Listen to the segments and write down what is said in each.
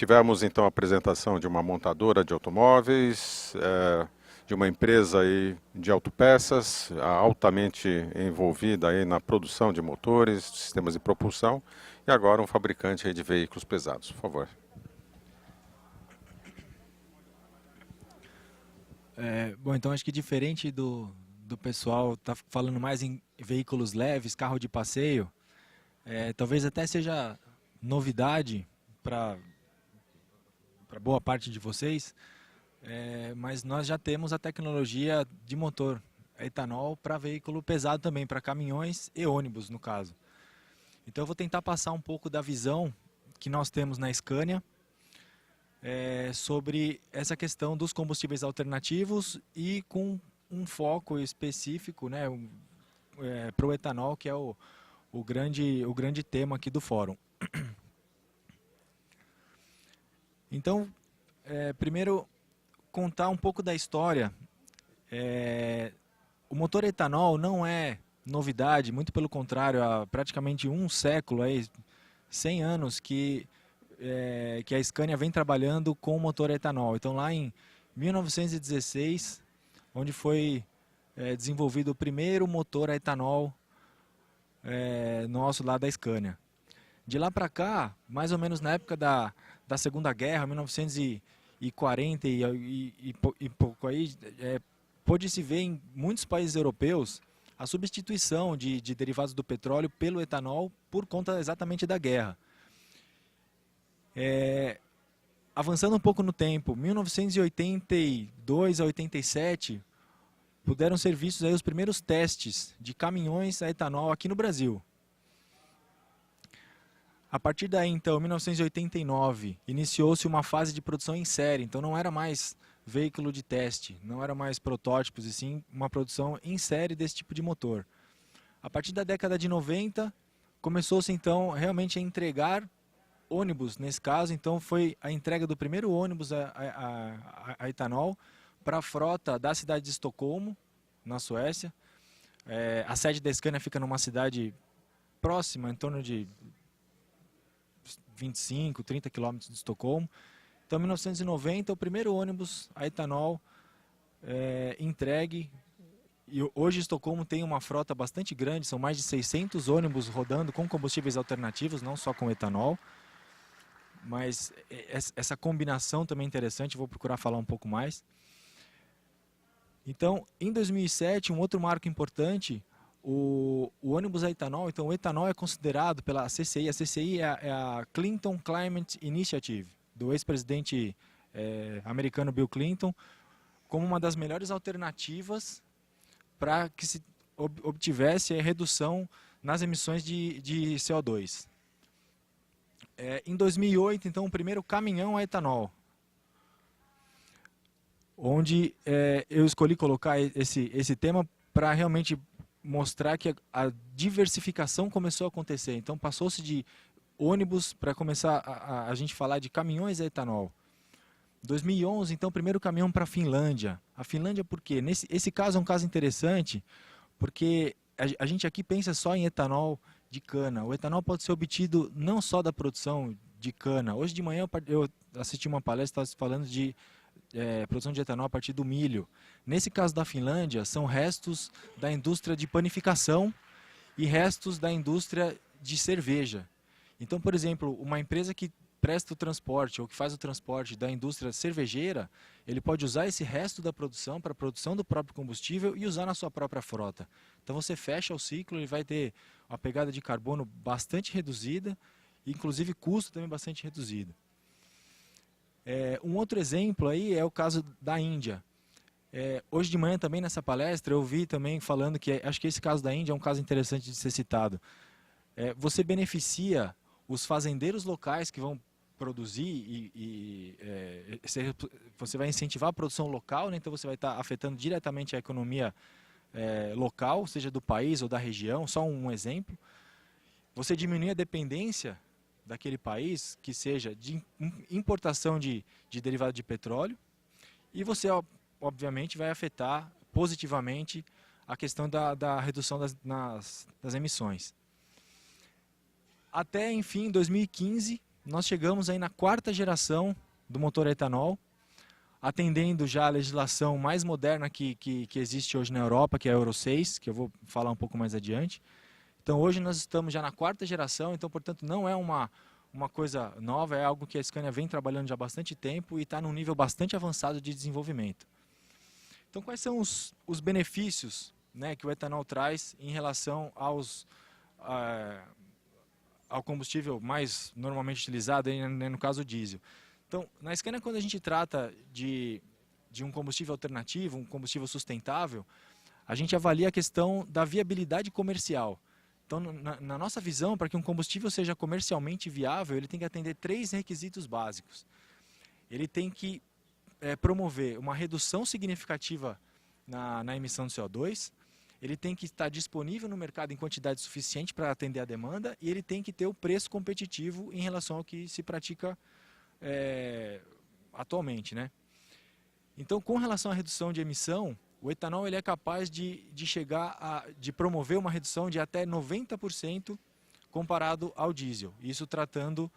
tivemos então a apresentação de uma montadora de automóveis, de uma empresa aí de autopeças, altamente envolvida aí na produção de motores, sistemas de propulsão, e agora um fabricante aí de veículos pesados. Por favor. Bom, então acho que diferente do pessoal tá falando mais em veículos leves, carro de passeio, talvez até seja novidade para boa parte de vocês, mas nós já temos a tecnologia de motor etanol para veículo pesado também, para caminhões e ônibus no caso. Então eu vou tentar passar um pouco da visão que nós temos na Scania sobre essa questão dos combustíveis alternativos e com um foco específico, né, para o etanol, que é o grande tema aqui do fórum. Então, primeiro, contar um pouco da história. O motor etanol não é novidade, muito pelo contrário, há praticamente um século, 100 anos que a Scania vem trabalhando com o motor etanol. Então lá em 1916, onde foi desenvolvido o primeiro motor a etanol nosso lá da Scania. De lá para cá, mais ou menos na época da Segunda Guerra, 1940 e pouco aí, pôde-se ver em muitos países europeus a substituição de derivados do petróleo pelo etanol por conta exatamente da guerra. Avançando um pouco no tempo, 1982 a 87, puderam ser vistos aí os primeiros testes de caminhões a etanol aqui no Brasil. A partir daí, então, 1989, iniciou-se uma fase de produção em série. Então não era mais veículo de teste, não era mais protótipos, e sim uma produção em série desse tipo de motor. A partir da década de 90, começou-se então realmente a entregar ônibus, nesse caso, então foi a entrega do primeiro ônibus a etanol para a frota da cidade de Estocolmo, na Suécia. A sede da Scania fica numa cidade próxima, em torno de 25, 30 quilômetros de Estocolmo. Então, em 1990, o primeiro ônibus a etanol entregue. E hoje Estocolmo tem uma frota bastante grande, são mais de 600 ônibus rodando com combustíveis alternativos, não só com etanol. Mas essa combinação também é interessante, vou procurar falar um pouco mais. Então, em 2007, um outro marco importante, o ônibus a etanol. Então, o etanol é considerado pela CCI, a CCI é a Clinton Climate Initiative, do ex-presidente americano Bill Clinton, como uma das melhores alternativas para que se obtivesse a redução nas emissões de CO2. Em 2008, então, o primeiro caminhão a etanol, onde eu escolhi colocar esse tema para realmente mostrar que a diversificação começou a acontecer. Então, passou-se de ônibus para começar a gente falar de caminhões a etanol. 2011, então, o primeiro caminhão para a Finlândia. A Finlândia, por quê? Esse caso é um caso interessante, porque a gente aqui pensa só em etanol de cana. O etanol pode ser obtido não só da produção de cana. Hoje de manhã eu assisti uma palestra falando de produção de etanol a partir do milho. Nesse caso da Finlândia, são restos da indústria de panificação e restos da indústria de cerveja. Então, por exemplo, uma empresa que presta o transporte ou que faz o transporte da indústria cervejeira, ele pode usar esse resto da produção para a produção do próprio combustível e usar na sua própria frota. Então você fecha o ciclo e vai ter uma pegada de carbono bastante reduzida, inclusive custo também bastante reduzido. Um outro exemplo aí é o caso da Índia. Hoje de manhã também nessa palestra eu vi também falando que acho que esse caso da Índia é um caso interessante de ser citado. Você beneficia os fazendeiros locais que vão produzir você vai incentivar a produção local, né? Então você vai estar afetando diretamente a economia local, seja do país ou da região, só um exemplo. Você diminui a dependência daquele país, que seja de importação de derivado de petróleo, e você, obviamente, vai afetar positivamente a questão da redução das emissões. Até, enfim, em 2015, nós chegamos aí na 4ª geração do motor a etanol, atendendo já a legislação mais moderna que existe hoje na Europa, que é a Euro 6, que eu vou falar um pouco mais adiante. Então hoje nós estamos já na 4ª geração, então portanto não é uma coisa nova, é algo que a Scania vem trabalhando já há bastante tempo e está num nível bastante avançado de desenvolvimento. Então quais são os benefícios, né, que o etanol traz em relação ao combustível mais normalmente utilizado, aí, né, no caso o diesel? Então, na Scania, quando a gente trata de um combustível alternativo, um combustível sustentável, a gente avalia a questão da viabilidade comercial. Então, na nossa visão, para que um combustível seja comercialmente viável, ele tem que atender 3 requisitos básicos. Ele tem que promover uma redução significativa na emissão de CO2, ele tem que estar disponível no mercado em quantidade suficiente para atender a demanda e ele tem que ter o preço competitivo em relação ao que se pratica atualmente, né? Então, com relação à redução de emissão, o etanol ele é capaz de promover uma redução de até 90% comparado ao diesel. Isso tratando,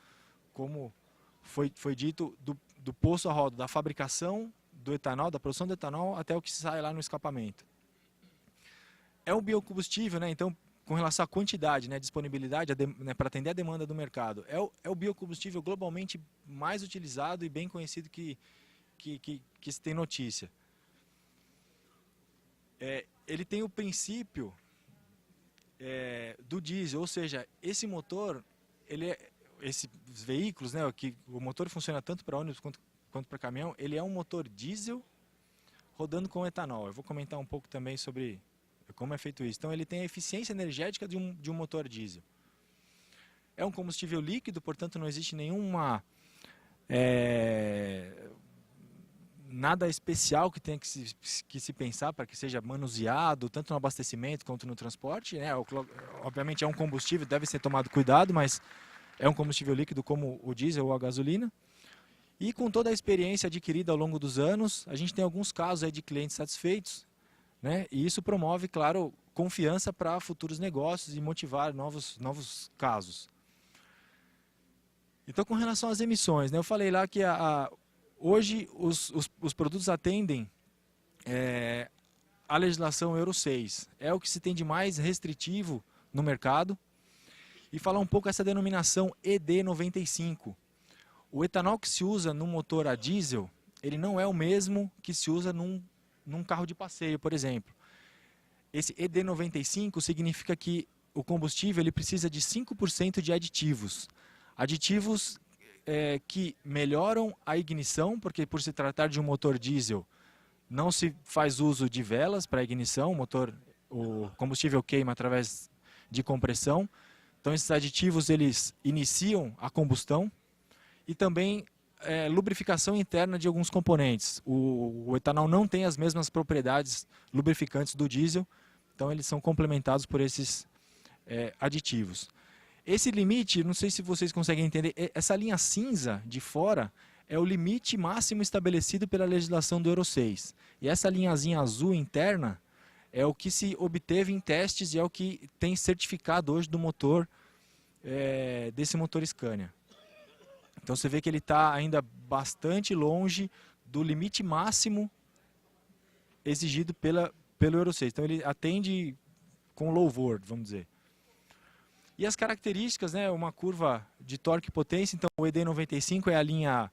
como foi dito, do poço a roda, da fabricação do etanol, da produção do etanol até o que sai lá no escapamento. É um biocombustível, né? Então, com relação à quantidade, né, disponibilidade, né, para atender a demanda do mercado, é o biocombustível globalmente mais utilizado e bem conhecido que se tem notícia. Ele tem o princípio do diesel, ou seja, esse motor, esses veículos, né, que o motor funciona tanto para ônibus quanto para caminhão, ele é um motor diesel rodando com etanol. Eu vou comentar um pouco também sobre como é feito isso. Então ele tem a eficiência energética de um motor diesel. É um combustível líquido, portanto não existe nada especial que tenha que se pensar para que seja manuseado, tanto no abastecimento quanto no transporte, né? Obviamente é um combustível, deve ser tomado cuidado, mas é um combustível líquido como o diesel ou a gasolina. E com toda a experiência adquirida ao longo dos anos, a gente tem alguns casos aí de clientes satisfeitos, né? E isso promove, claro, confiança para futuros negócios e motivar novos casos. Então, com relação às emissões, né? Eu falei lá que hoje os produtos atendem a legislação Euro 6. É o que se tem de mais restritivo no mercado. E falar um pouco essa denominação ED95. O etanol que se usa no motor a diesel, ele não é o mesmo que se usa num carro de passeio, por exemplo. Esse ED95 significa que o combustível ele precisa de 5% de aditivos. Aditivos que melhoram a ignição, porque por se tratar de um motor diesel, não se faz uso de velas para ignição, o combustível queima através de compressão. Então esses aditivos eles iniciam a combustão e também lubrificação interna de alguns componentes. O etanol não tem as mesmas propriedades lubrificantes do diesel, então eles são complementados por esses aditivos. Esse limite, não sei se vocês conseguem entender, essa linha cinza de fora é o limite máximo estabelecido pela legislação do Euro 6. E essa linhazinha azul interna é o que se obteve em testes e é o que tem certificado hoje do motor, desse motor Scania. Então você vê que ele está ainda bastante longe do limite máximo exigido pelo Euro 6. Então ele atende com louvor, vamos dizer. E as características, né, uma curva de torque e potência, então o ED95 é a linha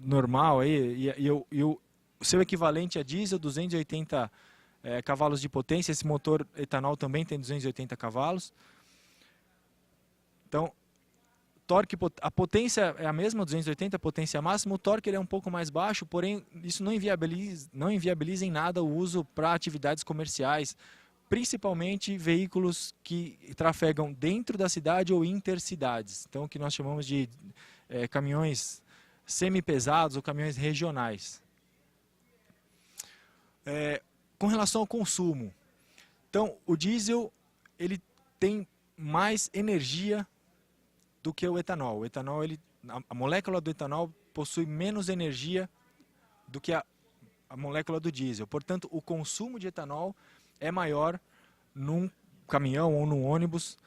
normal, aí, e o seu equivalente a diesel, 280 cavalos de potência, esse motor etanol também tem 280 cavalos. Então, a potência é a mesma, 280, a potência máxima, o torque ele é um pouco mais baixo, porém isso não inviabiliza em nada o uso para atividades comerciais, principalmente veículos que trafegam dentro da cidade ou intercidades, então o que nós chamamos de caminhões semi-pesados ou caminhões regionais. Com relação ao consumo, então o diesel ele tem mais energia do que o etanol. O etanol, a molécula do etanol possui menos energia do que a molécula do diesel. Portanto, o consumo de etanol é maior num caminhão ou num ônibus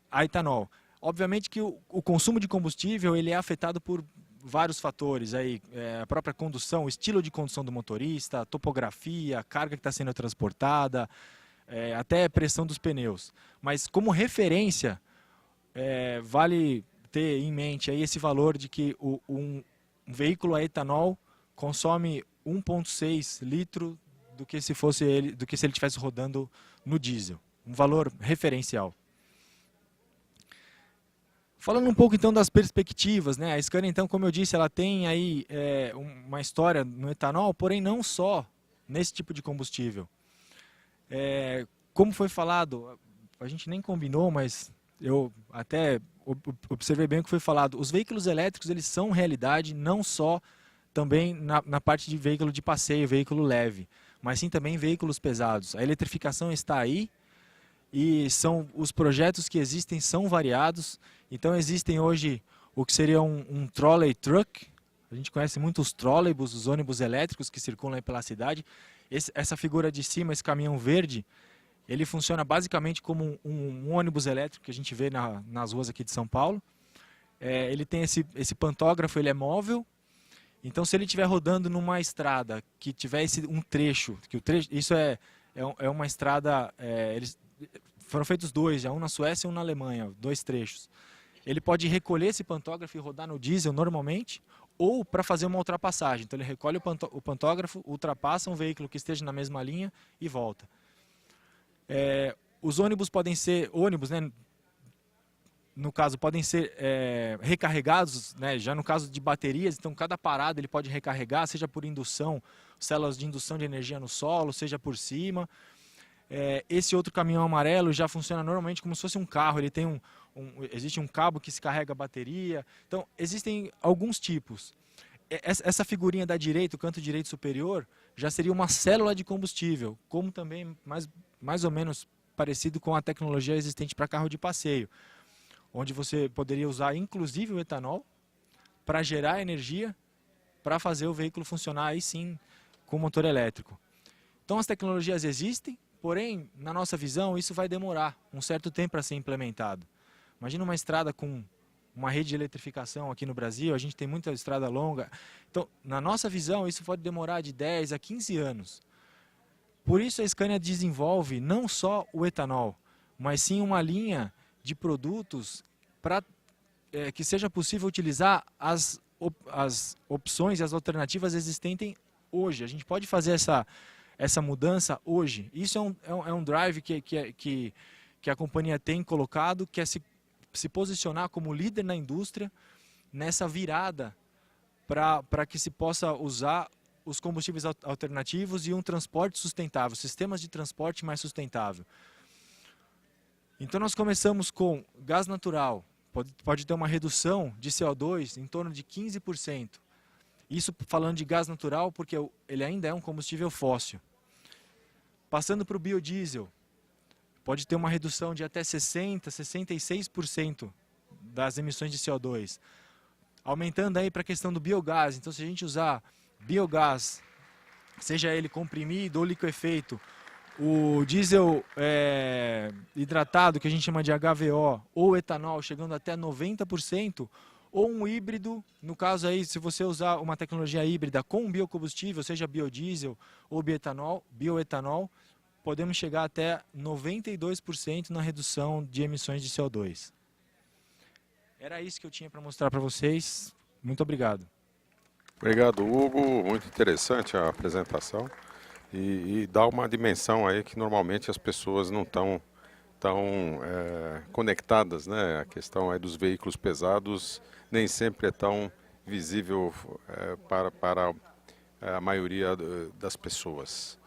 a etanol. Obviamente que o consumo de combustível ele é afetado por vários fatores, aí, a própria condução, o estilo de condução do motorista, a topografia, a carga que está sendo transportada, até a pressão dos pneus. Mas como referência, vale ter em mente aí esse valor de que um veículo a etanol consome 1,6 litro do que se ele estivesse rodando no diesel. Um valor referencial. Falando um pouco então das perspectivas, né? A Scania, então, como eu disse, ela tem aí uma história no etanol, porém não só nesse tipo de combustível. Como foi falado, a gente nem combinou, mas eu até observei bem o que foi falado. Os veículos elétricos eles são realidade não só também na parte de veículo de passeio, veículo leve, mas sim também veículos pesados. A eletrificação está aí. E os projetos que existem são variados. Então existem hoje o que seria um trolley truck. A gente conhece muito os trolleybus, os ônibus elétricos que circulam aí pela cidade. Essa figura de cima, esse caminhão verde, ele funciona basicamente como um ônibus elétrico que a gente vê nas ruas aqui de São Paulo. Ele tem esse pantógrafo, ele é móvel. Então se ele estiver rodando numa estrada que tiver um trecho, isso é uma estrada... foram feitos dois, já um na Suécia e um na Alemanha, 2 trechos. Ele pode recolher esse pantógrafo e rodar no diesel normalmente, ou para fazer uma ultrapassagem. Então ele recolhe o pantógrafo, ultrapassa um veículo que esteja na mesma linha e volta. Os ônibus podem ser, né, no caso, podem ser recarregados, né, já no caso de baterias, então cada parada ele pode recarregar, seja por indução, células de indução de energia no solo, seja por cima. Esse outro caminhão amarelo já funciona normalmente como se fosse um carro, ele tem existe um cabo que se carrega a bateria, então existem alguns tipos. Essa figurinha da direita, o canto direito superior, já seria uma célula de combustível, como também mais ou menos parecido com a tecnologia existente para carro de passeio, onde você poderia usar inclusive o etanol para gerar energia para fazer o veículo funcionar aí sim com motor elétrico. Então as tecnologias existem, porém, na nossa visão, isso vai demorar um certo tempo para ser implementado. Imagina uma estrada com uma rede de eletrificação aqui no Brasil, a gente tem muita estrada longa. Então, na nossa visão, isso pode demorar de 10 a 15 anos. Por isso a Scania desenvolve não só o etanol, mas sim uma linha de produtos para que seja possível utilizar as opções e as alternativas existentes hoje. A gente pode fazer essa mudança hoje. Isso é um drive que a companhia tem colocado, que é se posicionar como líder na indústria nessa virada para que se possa usar os combustíveis alternativos e um transporte sustentável, sistemas de transporte mais sustentável. Então nós começamos com gás natural, pode ter uma redução de CO2 em torno de 15%. Isso falando de gás natural porque ele ainda é um combustível fóssil. Passando para o biodiesel, pode ter uma redução de até 60%, 66% das emissões de CO2. Aumentando aí para a questão do biogás, então se a gente usar biogás, seja ele comprimido ou liquefeito, o diesel hidratado, que a gente chama de HVO, ou etanol, chegando até 90%, ou um híbrido, no caso aí, se você usar uma tecnologia híbrida com biocombustível, seja biodiesel ou bioetanol, podemos chegar até 92% na redução de emissões de CO2. Era isso que eu tinha para mostrar para vocês. Muito obrigado. Obrigado, Hugo. Muito interessante a apresentação. E dá uma dimensão aí que normalmente as pessoas não estão tão conectadas, né? A questão aí dos veículos pesados nem sempre é tão visível para a maioria das pessoas.